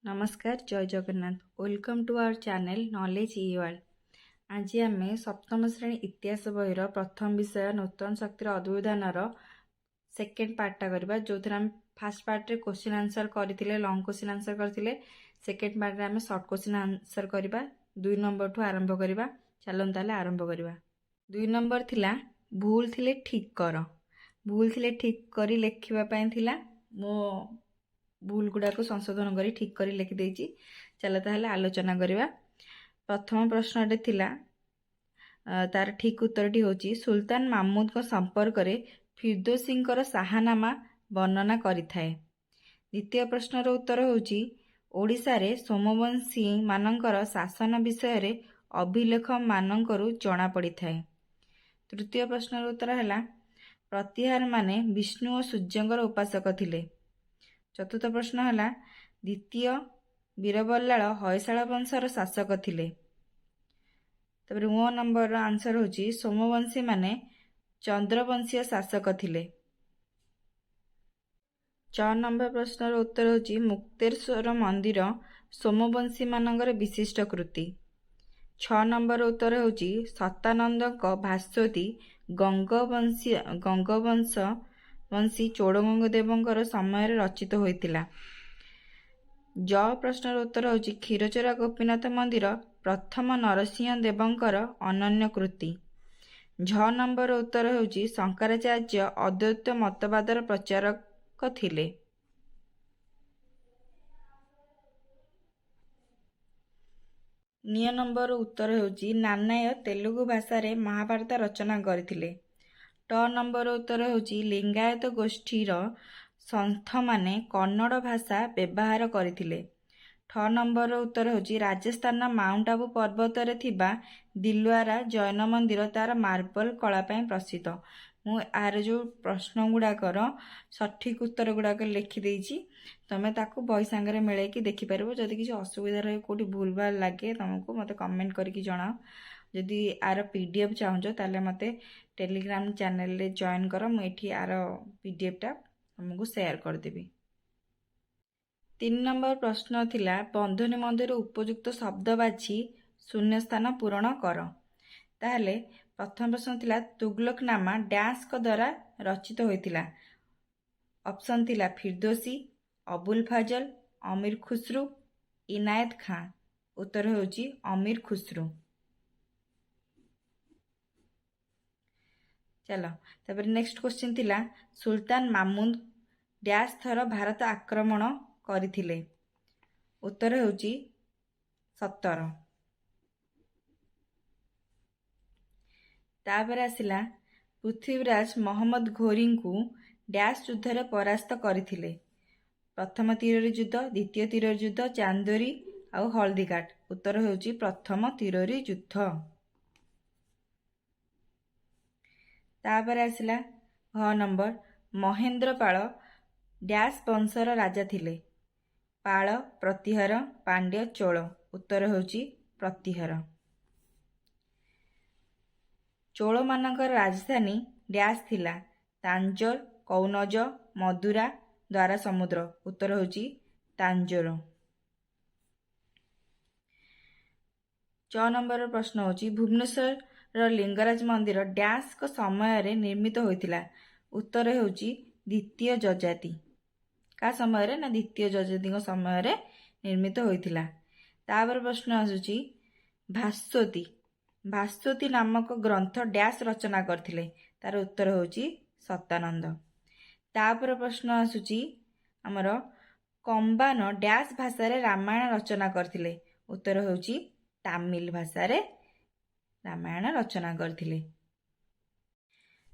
नमस्कार जय Jagannath welcome to our channel knowledge e world. आज आम सप्तम श्रेणी इतिहास बहीर प्रथम विषय नूतन शक्तिर अद्विधानर सेकेंड पार्टा करबा जो आम फास्ट पार्ट रे क्वेश्चन आंसर करथिले लॉन्ग क्वेश्चन आंसर करथिले सेकेंड पार्ट रे आम शॉर्ट क्वेश्चन आंसर करबा 2 नंबर ठू आरंभ करबा। चलन ताले आरंभ करबा। 2 नंबर थिला भूल थिले ठीक कर। भूल थिले ठीक करी लेखिबा पई थिला मो भूल गुड़ाक संशोधन करी ठीक करी लिखि देइछि। चलो ताहले आलोचना करबा। प्रथम प्रश्न थिला तार ठीक उत्तरटी होची सुल्तान मामूद को संपर्क रे फिरदोसींकर शाहनामा वर्णना करिथाए। द्वितीय प्रश्नर उत्तर होची ओडिशा रे सोमवंशी मानकर शासन विषय रे अभिलेख मानकरू जणा पड़िथाए। तृतीय प्रश्नर उत्तर हैला प्रतिहार माने विष्णु और सूर्यंकर उपासक थिले। चतुर्थ प्रश्न है द्वितीय वीरबल्लाल हयशाल वंशर शासक थिले। तबरे 9 नंबर आंसर होची सोमवंशी माने चंद्रवंशीय शासक थिले। 4 नंबर प्रश्नर उत्तर होची मुक्तेश्वर मंदिर सोमवंशी मानकर विशिष्ट कृति। 6 नंबर उत्तर होची सतानंद भास्वती गंगवंशी चोड़गंगदेवंकर समय रचित होइतिला। ज प्रश्नर उत्तर होची क्षीरचोरा गोपीनाथ मंदिर प्रथम नरसिंह देवंकर अनन्य कृति। झ नंबर उत्तर होची शंकराचार्य अद्वैत मतवादर प्रचारक थिले। निय नंबर उत्तर होची नानाय तेलुगु भाषा रे महाभारत रचना करथिले। ट नंबर उत्तर होची लिंगायत गोष्ठीर संथ माने कन्नड़ भाषा व्यवहार करथिले। ठ नंबर उत्तर होची राजस्थान माउंट आबू पर्वत रे थिबा दिलवारा जैन मंदिर तार मार्बल कला पई प्रसिद्ध। मु आर जो प्रश्न गुड़ाकर सठिक उत्तर गुड़ाक लिखि देइछि तमे ताकू बही सांगरे मिले कि देखि परबो। जदि किसी असुविधा रहे कोठी भूल भाल लागे तुमको मते कमेंट करके जणाओ। जदि आर पीडीएफ चाहूँ ताले मते टेलीग्राम चैनल रे जॉइन कर मु एठी आर पीडीएफ टा तुमको शेयर कर देबी। 3 नंबर प्रश्न थिला बंधनी मंदिर उपयुक्त शब्द बाछि शून्य स्थान पूरण कर। ताहले प्रथम प्रश्न थिला तुगलकनामा डैश को द्वारा रचित होइतिला। ऑप्शन थिला फिरदोसी, अबुल फाजल, अमीर खुसरू, इनायत खां। उत्तर होची अमीर खुसरू। चलो तबरे नेक्स्ट क्वेश्चन थिला सुल्तान मामूद डैश थर भारत आक्रमण करथिले। उत्तर होची 17। तापर आसिला पृथ्वीराज मोहम्मद घोरी को डैश युद्ध रे परास्त करथिले। प्रथम तीर युद्ध, द्वितीय तीर युद्ध, चांदोरी आउ हल्दीघाट। उत्तर होची प्रथम तीर युद्ध। तापर आसिला घ नंबर महेंद्रपाल डैश वंशर राजा थिले। पाल, प्रतिहार, पांड्य, चोल। उत्तर होची प्रतिहार। चोल मानकर राजधानी डैश थिला तांजोर, कौनज, मदुरा, द्वारा समुद्र। उत्तर होची तांजोर। 6 नंबर प्रश्न होची भुवनेश्वर लिंगराज मंदिर डैश को समय रे निर्मित होइतिला। उत्तर होची द्वितीय जजाति। का समय रे ना द्वितीय जजाति को समय रे निर्मित होइतिला। तापर प्रश्न आसुची भास्वती नामक ग्रंथ डैश रचना करथिले। तार उत्तर होची सतानंद। तापर प्रश्न आसुची हमर कंबान डैश भाषा रे रामायण रचना करथिले। उत्तर होची तामिल भाषा रे रामायण रचना करथिले।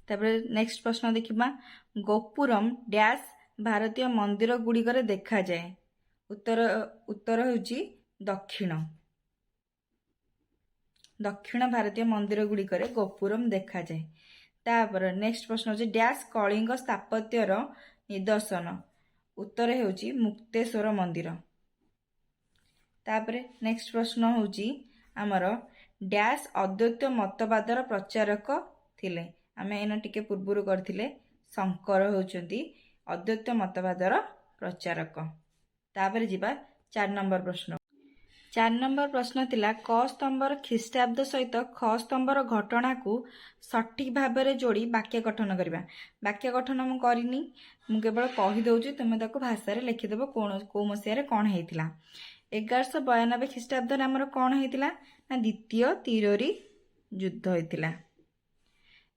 तापर नेक्स्ट प्रश्न देखिबा गोपुरम डैश भारतीय मंदिर गुड़िकर देखा जाए। उत्तर होची दक्षिण भारतीय मंदिर गुड़िकर गोपुरम देखा जाए। तापर नेक्स्ट प्रश्न होची डैश कलिंग स्थापत्यर निदर्शन। उत्तर होची मुक्तेश्वर मंदिर। तापर नेक्स्ट प्रश्न होची हमर डैश अद्वैत मतवादर प्रचारक थिले। आमे एना टिके पूर्वरु करथिले शंकर होचंती अद्वैत मतवादर प्रचारक। तापर जिबा 4 नंबर प्रश्न 4 नंबर प्रश्न थिला क स्तंभर ख्रीष्टाब्द सहित ख स्तंभर घटना को सठिक भाव में जोड़ी वाक्य गठन करवा। वाक्य गठन मु करनी मु केवल कही दउची तुम ताको भाषा रे लिखिदेव को मसीह कौन होता। 1192 ख्रीष्टाब्द आमर कौन होता ना द्वितीय तिरोरी युद्ध होता।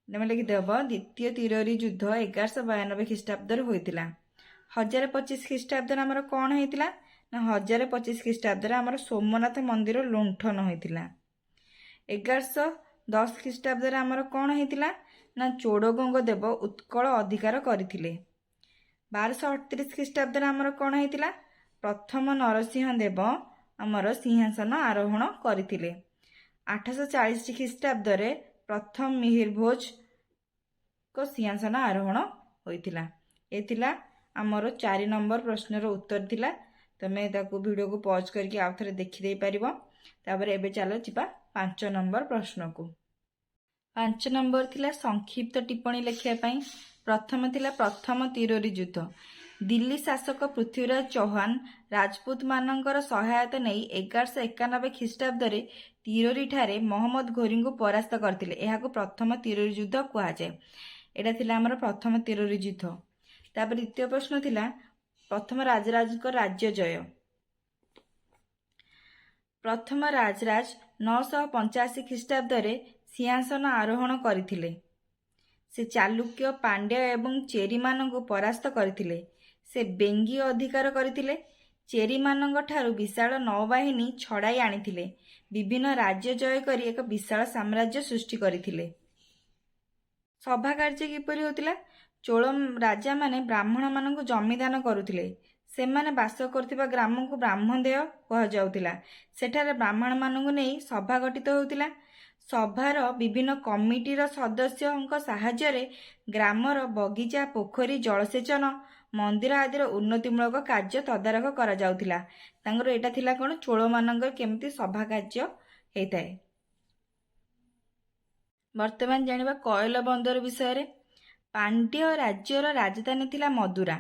तुम लिखिदेव द्वितीय तिरोरी युद्ध 1192 ख्रीष्टाब्द होता। 1025 ख्रीष्टाब्द आमर कौन होता ना 1025 ख्रीष्टाब्द आमर सोमनाथ मंदिर लुंठन होता। 1110 ख्रीष्टाब्द आमर कौन होता ना चोड़गंग देव उत्कल अधिकार करथिले। 1238 ख्रीष्टाब्द आमर कौन होता प्रथम नरसिंह देव आमर सिंहासन आरोहण करथिले। 840 ख्रीष्टाब्द प्रथम मिहिर भोज को सिंहासन आरोहण होइथिला। एथिला आमर 4 नंबर प्रश्नर उत्तर थिला। तमे ताकू वीडियो को पॉज करके आउ थरे देखि दे परिबो। तापर एबे चलो जिबा 5 नंबर प्रश्न को। 5 नंबर थिला संक्षिप्त टिप्पणी लिखिया पई। प्रथम थिला प्रथम तिरोरी युद्ध। दिल्ली शासक पृथ्वीराज चौहान राजपूत मानकर सहायता नहीं 1191 ख्रीष्टाब्द तिरोरी ठारे मोहम्मद घोरी को परास्त करथिले। एहाको प्रथम तिरोरी युद्ध कहा जाए। एटा थिला हमर प्रथम तिरोरी युद्ध। तापर द्वितीय प्रश्न थिला प्रथम राजराज राज्य जय। प्रथम राजराज 985 ख्रीष्टाब्द सिंहासन आरोहण करथिले। से चालुक्य पांड्य एवं चेरी मानक परास्त करथिले। से बेंगी अधिकार करथिले। चेरी मानक ठारू विशाल नौबाहिनी छड़ाई आनिथिले। विभिन्न राज्य जय करी एक विशाल साम्राज्य सृष्टि करथिले। सभा कार्य किपरि होतिला? चोल राजा माने ब्राह्मण मानक जमीदान करुथिले। सेमाने बास करथिबा ग्राम को ब्राह्मणदेय कह जाउथिला। सेठारे ब्राह्मण मानक नेई सभा गठित होउथिला। सभार विभिन्न कमिटीर सदस्यଙ୍କ साहाय्य ग्रामर बगीचा पोखरी जलसेचन मंदिर आदि उन्नतिमूलक कार्य तदारख करा जाउथिला। तांगर एटा थिला कोन चोल मानकर केमती सभा कार्य हेताए। वर्तमान जानिबा कोयल बंदर विषय रे। पांड्य राज्यर राजधानी थिला मदुरा।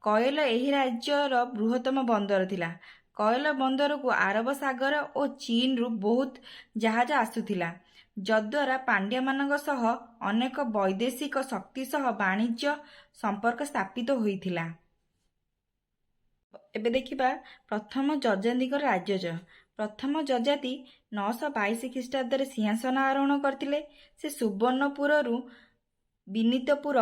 कोयल एही राज्यर बृहत्तम बंदर थिला। कोयल बंदर को आरब सागर और चीन रु बहुत जहाज आसुथिला, जद्वारा पांड्य मानक सह अनेक वैदेशिक शक्ति सह वाणिज्य संपर्क स्थापित होइथिला। एबे देखिबा प्रथम जजाति राज्यजय। प्रथम जजाति 922 ख्रीष्टाब्द सिंहासन आरोहण करथिले। से सुवर्णपुर रु विनीतपुर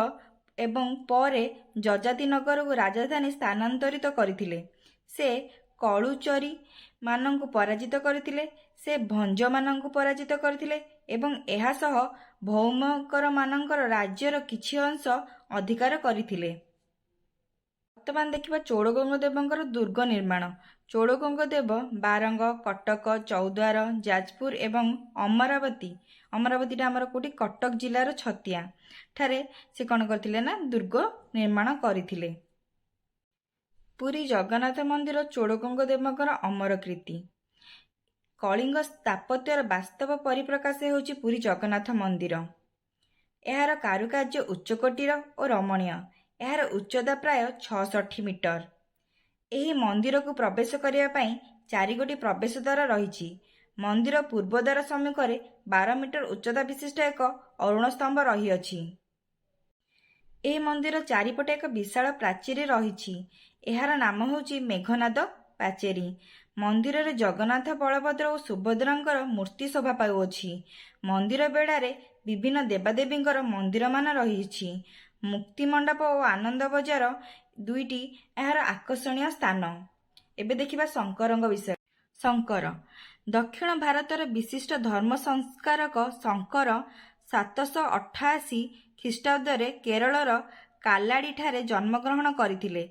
एवं परे जजाति नगर को राजधानी स्थानांतरित करथिले। से कलुचरी मानंकु पराजित करथिले। से भंज मानंकु पराजित करथिले एवं एहा सह भौमकर मानंकर राज्यर किछि अंश अधिकार करथिले। वर्तमान देखिबा चोड़गंग देवंकर दुर्ग निर्माण। चोड़गंग देव बारंग, कटक, चौद्वार, जाजपुर एवं अमरावती आमर कोटी कटक जिलार छतिया ठारे से कौन करथिले ना दुर्ग निर्माण करथिले। पुरी जगन्नाथ मंदिर चोड़गंग देवंकर अमर कृति। कलिंग स्थापत्यर वास्तव परिप्रकाश होछि पुरी जगन्नाथ मंदिर। एहार कारुकार्य उच्चकोटीर और रमणीय। एहार उच्चता प्राय 66 मीटर। एही मंदिर को प्रवेश करिया पई 4 गोटी प्रवेश द्वार रहिछि। मंदिर पूर्वद्वार सम्मुखरे 12 मीटर उच्चता विशिष्ट एक अरुण स्तंभ रहिअछि। एही मंदिर चारिपटे एक विशाल प्राचीरी रहिछि। एहार नाम होछि मेघनाद पाचेरी। मंदिर रे जगन्नाथ, बलभद्र और सुभद्रांकर मूर्ति शोभा पाउछि। मंदिर बेड़ारे विभिन्न देवादेवींकर मंदिर मान रहिछि। मुक्ति मंडप और आनंद बजार दुईटी एहार आकर्षणीय स्थान। एबे देखिबा शंकरंग विषय। शंकर दक्षिण भारतर विशिष्ट धर्म संस्कारक शंकर 788 ख्रीष्टाब्द केरलर कालाड़ी ठारे जन्मग्रहण करथिले।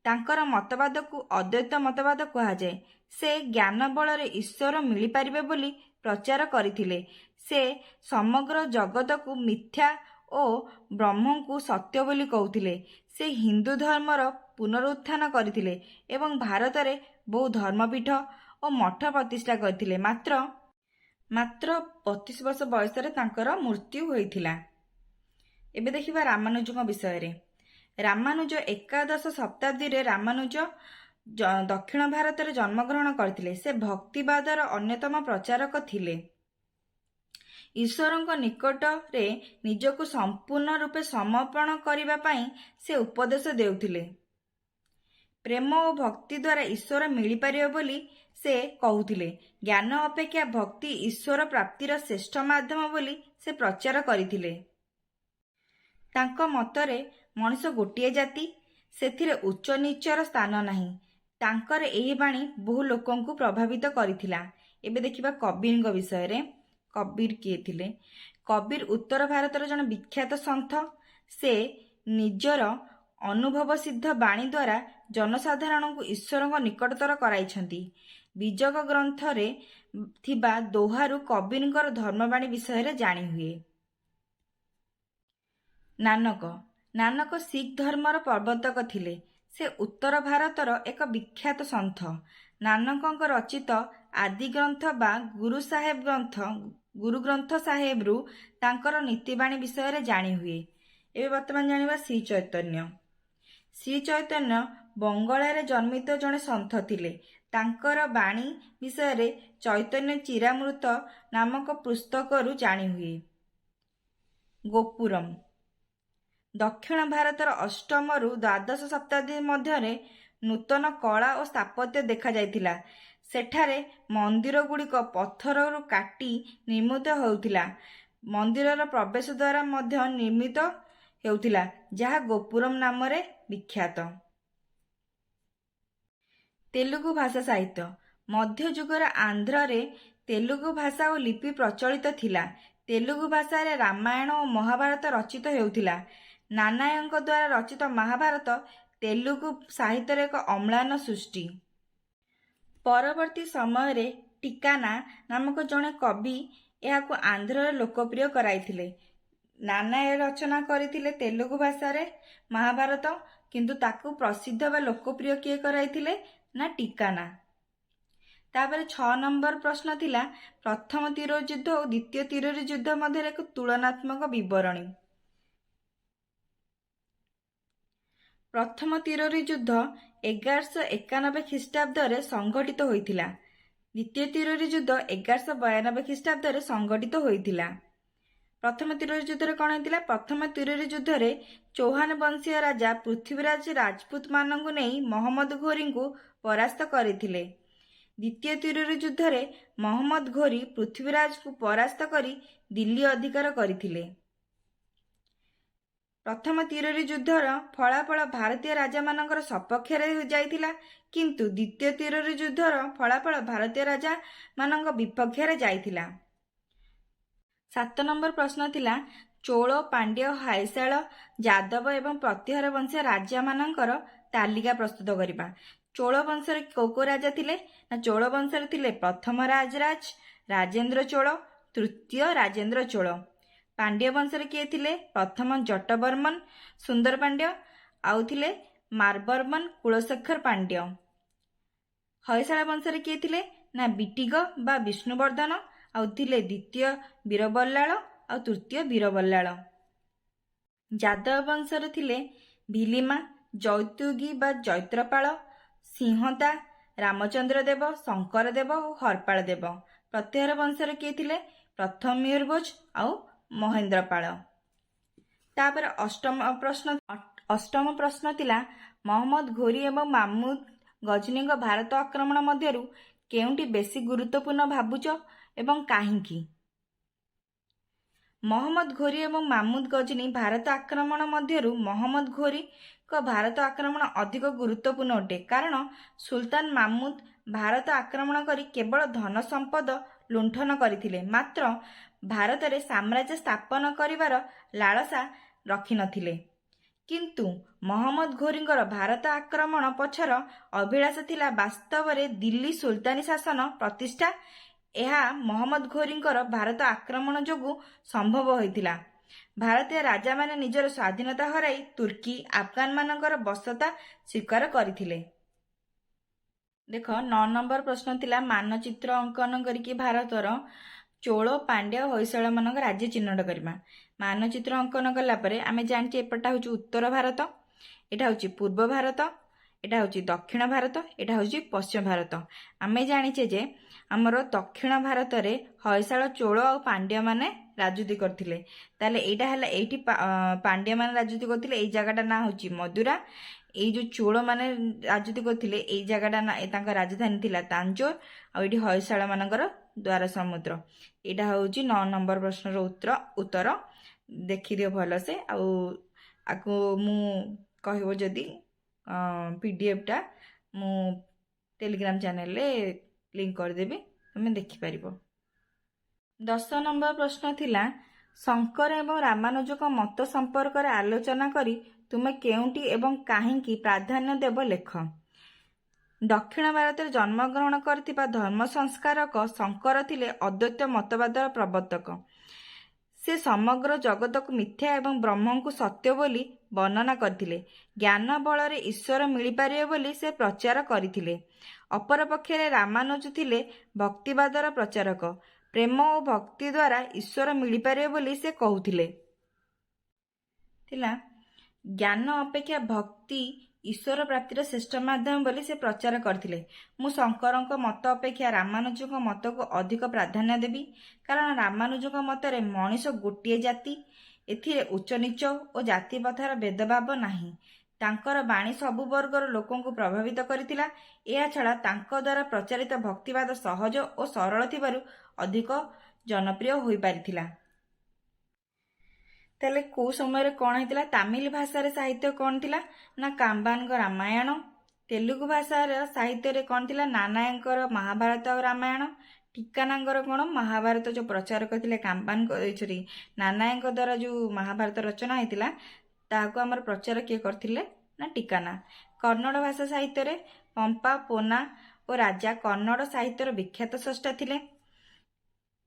तांकर मतवाद को अद्वैत मतवाद कहा जाए। से ज्ञान बल ईश्वर मिली पारिबे बोली प्रचार करथिले। से समग्र जगत को मिथ्या और ब्रह्म को सत्य बोली कहूथिले। से हिंदू धर्मर पुनरुत्थान करथिले एवं भारत रे बहु धर्मपीठ और मठ प्रतिष्ठा करथिले। मात्र 32 वर्ष बयस रे तांकर मृत्यु होइथिला। एबे देखिबा रामानुजଙ୍କ विषय रे। रामानुज एकादश शताब्दी रे रामानुज ଦକ୍ଷିଣ ଭାରତରେ ଜନ୍ମଗ୍ରହଣ କରିଥିଲେ। ସେ ଭକ୍ତିବାଦର ଅନ୍ୟତମ ପ୍ରଚାରକ ଥିଲେ। ଈଶ୍ୱରଙ୍କ ନିକଟରେ ନିଜକୁ ସମ୍ପୂର୍ଣ୍ଣ ରୂପେ ସମର୍ପଣ କରିବା ପାଇଁ ସେ ଉପଦେଶ ଦେଉଥିଲେ। ପ୍ରେମ ଓ ଭକ୍ତି ଦ୍ୱାରା ଈଶ୍ୱର ମିଳିପାରିବ ବୋଲି ସେ କହୁଥିଲେ। ଜ୍ଞାନ ଅପେକ୍ଷା ଭକ୍ତି ଈଶ୍ୱର ପ୍ରାପ୍ତିର ଶ୍ରେଷ୍ଠ ମାଧ୍ୟମ ବୋଲି ସେ ପ୍ରଚାର କରିଥିଲେ। ତାଙ୍କ ମତରେ ମଣିଷ ଗୋଟିଏ ଜାତି, ସେଥିରେ ଉଚ୍ଚ ନୀଚର ସ୍ଥାନ ନାହିଁ। ତାଙ୍କର ଏହି ବାଣୀ ବହୁ ଲୋକଙ୍କୁ ପ୍ରଭାବିତ କରିଥିଲା। ଏବେ ଦେଖିବା କବୀରଙ୍କ ବିଷୟରେ। କବୀର କିଏ ଥିଲେ? କବୀର ଉତ୍ତର ଭାରତର ଜଣେ ବିଖ୍ୟାତ ସନ୍ଥ। ସେ ନିଜର ଅନୁଭବ ସିଦ୍ଧ ବାଣୀ ଦ୍ୱାରା ଜନସାଧାରଣଙ୍କୁ ଈଶ୍ୱରଙ୍କ ନିକଟତର କରାଇଛନ୍ତି। ବିଜଗ ଗ୍ରନ୍ଥରେ ଥିବା ଦୋହାରୁ କବୀରଙ୍କର ଧର୍ମବାଣୀ ବିଷୟରେ ଜାଣିହୁଏ। ନାନକ ଶିଖ ଧର୍ମର ପ୍ରବର୍ତ୍ତକ ଥିଲେ। ସେ ଉତ୍ତର ଭାରତର ଏକ ବିଖ୍ୟାତ ସନ୍ଥ। ନାନକଙ୍କ ରଚିତ ଆଦି ଗ୍ରନ୍ଥ ବା ଗୁରୁ ଗ୍ରନ୍ଥ ସାହେବରୁ ତାଙ୍କର ନୀତିବାଣୀ ବିଷୟରେ ଜାଣିହୁଏ। ଏବେ ବର୍ତ୍ତମାନ ଜାଣିବା ଶ୍ରୀ ଚୈତନ୍ୟ। ଶ୍ରୀ ଚୈତନ୍ୟ ବଙ୍ଗଳାରେ ଜନ୍ମିତ ଜଣେ ସନ୍ଥ ଥିଲେ। ତାଙ୍କର ବାଣୀ ବିଷୟରେ ଚୈତନ୍ୟ ଚିରାମୃତ ନାମକ ପୁସ୍ତକରୁ ଜାଣିହୁଏ। ଗୋପୁରମ୍ ଦକ୍ଷିଣ ଭାରତର ଅଷ୍ଟମରୁ ଦ୍ୱାଦଶ ଶତାବ୍ଦୀ ମଧ୍ୟରେ ନୂତନ କଳା ଓ ସ୍ଥାପତ୍ୟ ଦେଖାଯାଇଥିଲା। ସେଠାରେ ମନ୍ଦିରଗୁଡ଼ିକ ପଥରରୁ କାଟି ନିର୍ମିତ ହେଉଥିଲା। ମନ୍ଦିରର ପ୍ରବେଶ ଦ୍ୱାର ମଧ୍ୟ ନିର୍ମିତ ହେଉଥିଲା, ଯାହା ଗୋପୁରମ୍ ନାମରେ ବିଖ୍ୟାତ। ତେଲୁଗୁ ଭାଷା ସାହିତ୍ୟ ମଧ୍ୟଯୁଗର ଆନ୍ଧ୍ରରେ ତେଲୁଗୁ ଭାଷା ଓ ଲିପି ପ୍ରଚଳିତ ଥିଲା। ତେଲୁଗୁ ଭାଷାରେ ରାମାୟଣ ଓ ମହାଭାରତ ରଚିତ ହେଉଥିଲା। ନାନାୟଙ୍କ ଦ୍ୱାରା ରଚିତ ମହାଭାରତ ତେଲୁଗୁ ସାହିତ୍ୟର ଏକ ଅମ୍ଳାନ ସୃଷ୍ଟି। ପରବର୍ତ୍ତୀ ସମୟରେ ଟିକାନା ନାମକ ଜଣେ କବି ଏହାକୁ ଆନ୍ଧ୍ରରେ ଲୋକପ୍ରିୟ କରାଇଥିଲେ। ନାନାୟ ରଚନା କରିଥିଲେ ତେଲୁଗୁ ଭାଷାରେ ମହାଭାରତ, କିନ୍ତୁ ତାକୁ ପ୍ରସିଦ୍ଧ ବା ଲୋକପ୍ରିୟ କିଏ କରାଇଥିଲେ? ନା ଟିକାନା। ତାପରେ 6 ନମ୍ବର ପ୍ରଶ୍ନ ଥିଲା ପ୍ରଥମ ତିରୋ ଯୁଦ୍ଧ ଓ ଦ୍ୱିତୀୟ ତିରୋରୀ ଯୁଦ୍ଧ ମଧ୍ୟରେ ଏକ ତୁଳନାତ୍ମକ ବିବରଣୀ। ପ୍ରଥମ ତିରୋରୀ ଯୁଦ୍ଧ 1191 ଖ୍ରୀଷ୍ଟାବ୍ଦରେ ସଂଘଟିତ ହୋଇଥିଲା। ଦ୍ୱିତୀୟ ତିରୋରୀ ଯୁଦ୍ଧ 1192 ଖ୍ରୀଷ୍ଟାବ୍ଦରେ ସଂଘଟିତ ହୋଇଥିଲା। ପ୍ରଥମ ତିରୋରୀ ଯୁଦ୍ଧରେ କ'ଣ ହେଇଥିଲା? ପ୍ରଥମ ତିରୋରୀ ଯୁଦ୍ଧରେ ଚୌହାନ ବଂଶୀୟ ରାଜା ପୃଥ୍ୱୀରାଜ ରାଜପୁତ ମାନଙ୍କୁ ନେଇ ମହମ୍ମଦ ଘୋରୀଙ୍କୁ ପରାସ୍ତ କରିଥିଲେ। ଦ୍ୱିତୀୟ ତିରୋରୀ ଯୁଦ୍ଧରେ ମହମ୍ମଦ ଘୋରୀ ପୃଥ୍ୱୀରାଜକୁ ପରାସ୍ତ କରି ଦିଲ୍ଲୀ ଅଧିକାର କରିଥିଲେ। ପ୍ରଥମ ତିରୋରୀ ଯୁଦ୍ଧର ଫଳାଫଳ ଭାରତୀୟ ରାଜାମାନଙ୍କର ସପକ୍ଷରେ ଯାଇଥିଲା, କିନ୍ତୁ ଦ୍ୱିତୀୟ ତିରୋରୀ ଯୁଦ୍ଧର ଫଳାଫଳ ଭାରତୀୟ ରାଜାମାନଙ୍କ ବିପକ୍ଷରେ ଯାଇଥିଲା। 7 ନମ୍ବର ପ୍ରଶ୍ନ ଥିଲା ଚୋଳ, ପାଣ୍ଡ୍ୟ, ହାଇସାଳ, ଯାଦବ ଏବଂ ପ୍ରତିହାର ବଂଶୀୟ ରାଜାମାନଙ୍କର ତାଲିକା ପ୍ରସ୍ତୁତ କରିବା। ଚୋଳ ବଂଶରେ କୋଉ କୋଉ ରାଜା ଥିଲେ? ନା ଚୋଳ ବଂଶରେ ଥିଲେ ପ୍ରଥମ ରାଜରାଜ ରାଜେନ୍ଦ୍ର ଚୋଳ, ତୃତୀୟ ରାଜେନ୍ଦ୍ର ଚୋଳ। ପାଣ୍ଡ୍ୟ ବଂଶରେ କିଏ ଥିଲେ? ପ୍ରଥମ ଜଟବର୍ମନ ସୁନ୍ଦର ପାଣ୍ଡ୍ୟ, ଆଉ ଥିଲେ ମାରବର୍ମନ କୁଳଶେଖର ପାଣ୍ଡ୍ୟ। ହଇଶାଳ ବଂଶରେ କିଏ ଥିଲେ? ନା ବିଟିଗ ବା ବିଷ୍ଣୁବର୍ଦ୍ଧନ, ଆଉ ଥିଲେ ଦ୍ୱିତୀୟ ବୀରବଲ୍ଲାଳ ଆଉ ତୃତୀୟ ବୀରବଲ୍ଲାଳ। ଯାଦବ ବଂଶରେ ଥିଲେ ଭିଲିମା, ଜୈତୁଗୀ ବା ଜୈତ୍ରପାଳ, ସିଂହତା, ରାମଚନ୍ଦ୍ର ଦେବ, ଶଙ୍କର ଦେବ ଓ ହରପାଳ ଦେବ। ପ୍ରତିହାର ବଂଶରେ କିଏ ଥିଲେ? ପ୍ରଥମ ମୟୂରଭୋଜ ଆଉ ମହେନ୍ଦ୍ରପାଳ। ତାପରେ ଅଷ୍ଟମ ପ୍ରଶ୍ନ ଥିଲା ମହମ୍ମଦ ଘୋରୀ ଏବଂ ମାମୁଦ ଗଜନୀଙ୍କ ଭାରତ ଆକ୍ରମଣ ମଧ୍ୟରୁ କେଉଁଟି ବେଶୀ ଗୁରୁତ୍ୱପୂର୍ଣ୍ଣ ଭାବୁଛ ଏବଂ କାହିଁକି? ମହମ୍ମଦ ଘୋରୀ ଏବଂ ମାମୁଦ ଗଜନୀ ଭାରତ ଆକ୍ରମଣ ମଧ୍ୟରୁ ମହମ୍ମଦ ଘୋରୀଙ୍କ ଭାରତ ଆକ୍ରମଣ ଅଧିକ ଗୁରୁତ୍ୱପୂର୍ଣ୍ଣ ଅଟେ, କାରଣ ସୁଲତାନ ମାମୁଦ ଭାରତ ଆକ୍ରମଣ କରି କେବଳ ଧନ ସମ୍ପଦ ଲୁଣ୍ଠନ କରିଥିଲେ, ମାତ୍ର ଭାରତରେ ସାମ୍ରାଜ୍ୟ ସ୍ଥାପନ କରିବାର ଲାଳସା ରଖିନଥିଲେ। କିନ୍ତୁ ମହମ୍ମଦ ଘୋରୀଙ୍କର ଭାରତ ଆକ୍ରମଣ ପଛର ଅଭିଳାଷ ଥିଲା ବାସ୍ତବରେ ଦିଲ୍ଲୀ ସୁଲତାନି ଶାସନ ପ୍ରତିଷ୍ଠା। ଏହା ମହମ୍ମଦ ଘୋରୀଙ୍କର ଭାରତ ଆକ୍ରମଣ ଯୋଗୁଁ ସମ୍ଭବ ହୋଇଥିଲା। ଭାରତୀୟ ରାଜାମାନେ ନିଜର ସ୍ୱାଧୀନତା ହରାଇ ତୁର୍କୀ, ଆଫଗାନମାନଙ୍କର ବଶତା ସ୍ୱୀକାର କରିଥିଲେ। ଦେଖ 9 ନମ୍ବର ପ୍ରଶ୍ନ ଥିଲା ମାନଚିତ୍ର ଅଙ୍କନ କରିକି ଭାରତର ଚୋଳ, ପାଣ୍ଡ୍ୟ, ହଇଶାଳମାନଙ୍କ ରାଜ୍ୟ ଚିହ୍ନଟ କରିବା। ମାନଚିତ୍ର ଅଙ୍କନ କଲା ପରେ ଆମେ ଜାଣିଛେ ଏପଟା ହେଉଛି ଉତ୍ତର ଭାରତ, ଏଟା ହେଉଛି ପୂର୍ବ ଭାରତ, एटा हूँ दक्षिण भारत, एटा हूँ पश्चिम भारत। आमे जानिचे जे आमर दक्षिण भारत में हयशाल चोल और पांड्य माने राजूती करथिले। ताले एटा हला एठी पांड्य माने राजूती करथिले। एई जगहटा ना होची मदुरा। एई जो चोल माने राजूती करथिले एई जगहटा ना तांका राजधानी थिला तांजोर। आ एठी हयशाल मानकर द्वार समुद्र। एटा होची 9 नंबर प्रश्नर उत्तर देखि दियो भल से। आकु मु कहबो जदी पीडीएफ टा मु टेलीग्राम चैनल रे लिंक कर देबी, तुम देखि परिबो। 10 नंबर प्रश्न थिला शंकर एवं रामानुजक मत संपर्क रे आलोचना करी तुमे केउंटी एवं काहींकी प्राधान्य देव लेख। दक्षिण भारत में जन्मग्रहण करथिबा धर्म संस्कारक शंकर थिले अद्वैत मतवादर प्रवर्तक। से समग्र जगत को मिथ्या एवं ब्रह्म को सत्य बोली वर्णना करथिले। ज्ञान बल रे ईश्वर मिल पारे बोली से प्रचार करथिले। अपर पक्षरे रामानुज थिले भक्तिवादर प्रचारक। प्रेम और भक्ति द्वारा ईश्वर मिल पारे बोली से कहूथिले। ज्ञान अपेक्षा भक्ति ईश्वर प्राप्तिर श्रेष्ठ माध्यम बोली से प्रचार करथिले। मु शंकरक मत अपेक्षा रामानुजक मत को अधिक प्राधान्य देवी, कारण रामानुजक मतरे मनीष गोटे जाति, एथिरे उच्च नीच और जाति पथार भेदभाव नाही। तांकर बाणी सबु वर्गर लोकों को प्रभावित करथिला। एहा छड़ा तांको द्वारा प्रचारित भक्तिवाद सहज और सरल थिबारु अधिक जनप्रिय होई पारिथिला। ताले को समय कौन होता? तमिल भाषा साहित्य कौन थिला ना कांबान रामायण। तेलुगु भाषा साहित्य कौन थिला? नानायंकर महाभारत और रामायण। टीकानांगर कौन? महाभारत जो प्रचारक थे कांबान सॉरी नानायंक द्वारा जो महाभारत रचना होता ताको आमर प्रचार किए करथिले ना टीकाना। कन्नड़ भाषा साहित्य रे पंपा पोना और राजा कन्नड़ साहित्यर विख्यात स्रष्टा थिले।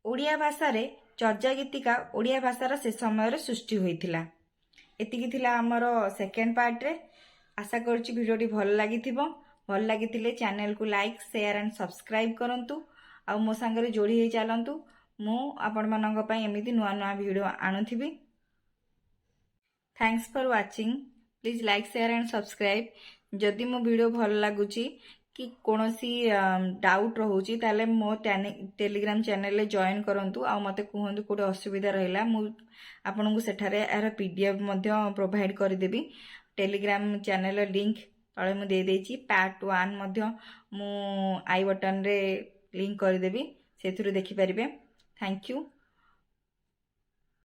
ओडिया भाषा रे चर्चा गीतिका ओडिया भाषार से समय सृष्टि होइथिला। एतिकी थिला हमर सेकेंड पार्ट रे। आशा करछि वीडियोटी भल लागिथिबो। भल लागिथिले चैनल को लाइक शेयर एंड सब्सक्राइब करंतु। आ मो संगे जोड़ी हे चलंतु। मु आपण मानक पई एमिति नुआ नुआ वीडियो आणुथिबी। Thanks for watching. Please like share and subscribe. जदि मो वीडियो भल लागुची कि कोनोसी डाउट रहउची ताले मो टेलीग्राम चैनल ले जॉइन करंतु। आ मते कहंतु कोडे असुविधा रहला मु आपनकु सेठारे एरा पीडीएफ मध्ये प्रोवाइड करि देबी। टेलीग्राम चैनल लिंक तळे मु दे देछि। पार्ट 1 मध्ये मु आई बटन रे लिंक कर देबी, सेथुरु देखि परिबे। Thank you.